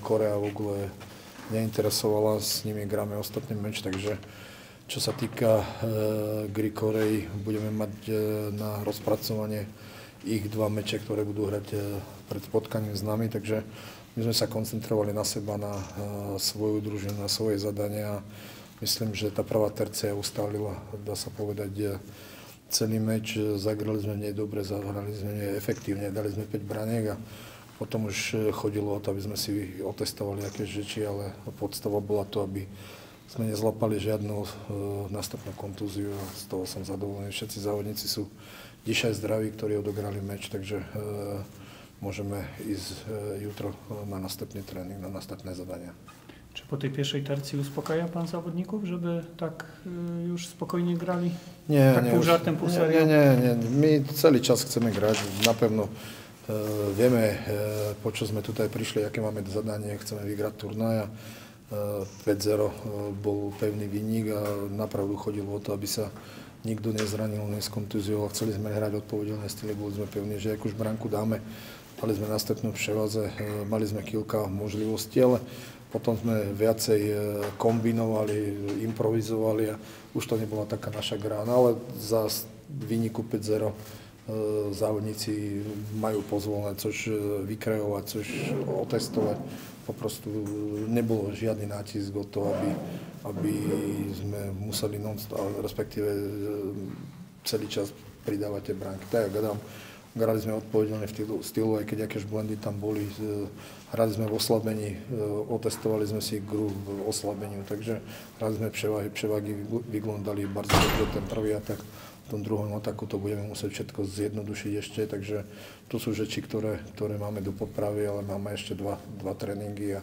Korea v ogóle neinteresovala, s nimi hráme ostatný meč, takže čo sa týka gry Korei, budeme mať na rozpracovanie ich 2 meče, ktoré budú hrať pred spotkaním s nami, takže my sme sa koncentrovali na seba, na svoju družinu, na svoje zadania. Myslím, že tá prvá tercia ustálila, dá sa povedať, celý meč. Zagrali sme nie dobre, zahrali sme nie efektívne, dali sme 5 braniek a potom už chodilo o to, aby sme si otestovali aké rzeči, ale podstava bola to, aby sme nezlapali žiadnu nástupnú kontúziu a z toho som zadovolený. Všetci závodníci sú dišaj zdraví, ktorí odohrali meč, takže môžeme ísť jutro na następný tréning, na następné zadania. Czy po tej pierwszej tercji uspokaja pan zawodników, żeby tak już spokojnie grali? Nie, tak pół żartem, pół serio? Nie. My celý čas chceme grať. Napevno vieme, po čo sme tutaj prišli, aké máme zadanie, chceme vygrať turnaja. 5-0 bol pevný výnik a napravdu chodilo o to, aby sa nikto nezranil, neskontuzioval. Chceli sme hrať odpovedelné styly, boli sme pevní, že ak už bránku dáme, mali sme następnú převaze, mali sme kilka možností, ale potom sme viacej kombinovali, improvizovali a už to nebola taká naša hra. No ale za výniku 5-0 závodníci majú pozvolené což vykreovať, což otestovať. Poprostu nebolo žiadny nátisk o to, aby sme museli respektíve celý čas pridávať tie bránky. Tak, hrali sme odpovedelne v stylu, aj keď akéž blendy tam boli. Hrali sme v oslabení, otestovali sme si hru v oslabeniu, takže hrali sme převahy vyglądali bardzo dobre ten prvý atak. V tom druhom ataku to budeme musieť všetko zjednodušiť ešte, takže to sú rzeči, ktoré máme do popravy, ale máme ešte dva tréningy a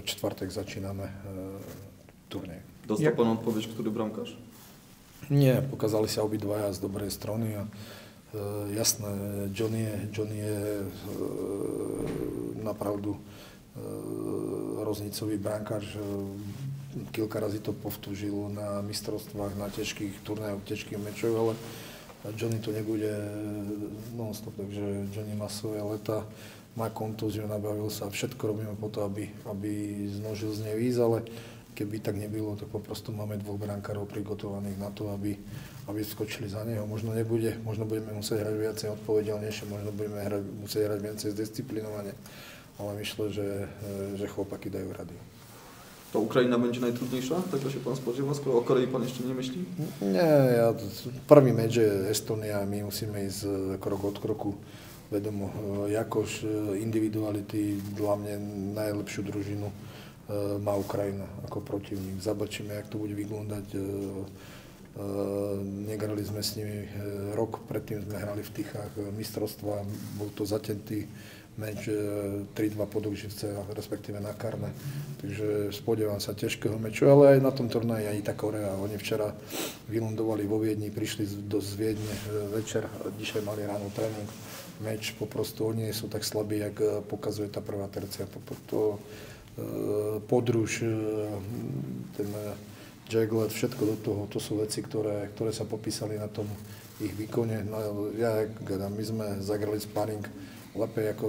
čtvrtek začíname turnej. Dostal pan odpoveď, ktorý bramkarz? Nie, pokazali sa obidvaja z dobrej strany a jasné, Johnny je napravdu roznicový brankár. Kilka razy to povtúžil na mistrovstvách, na ťažkých turnajoch, ťažkých mečoch, ale Johnny to nebude non-stop, takže Johnny má svoje leta, má kontúziu, nabavil sa, všetko robíme po to, aby znožil z nej ísť, ale keby tak nebylo, tak poprostu máme 2 brankárov prigotovaných na to, aby skočili za neho. Možno budeme musieť hrať viacej odpovedelnejšie, možno budeme musieť hrať viacej zdisciplinovane, ale myślę, że chłopaki dajú rady. To Ukrajina będzie najtrudniejsza? Tego się pan spodziewa, skoro o Korei pan jeszcze nie myśli? Nie, prvý meč je Estonia, my musíme ísť krok od kroku. Vedomo, jakož individuality, dla mňa najlepšiu družinu má Ukrajina ako protivník. Zobačíme, jak to bude vyglądať. Negrali sme s nimi rok, predtým sme hrali v Tichách mistrovstva, bol to zatentý meč 3-2 podokživce, respektíve na karne. Takže spodievam sa ťažkého meču, ale aj na tom turnaji ani tá Korea. Oni včera vylundovali vo Viedni, prišli z Viedne večer, dnešaj mali ráno tréning. Meč, poprostu oni sú tak slabí, jak pokazuje tá prvá tercia. Podruž, ten Jaglet, všetko do toho, to sú veci, ktoré sa popísali na tom ich výkone. No, my sme zagrali sparring lepej ako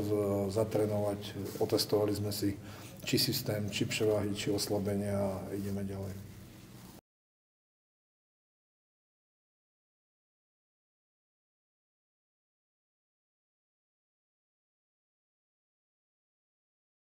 zatrénovať, otestovali sme si či systém, či převahy, či oslabenia a ideme ďalej.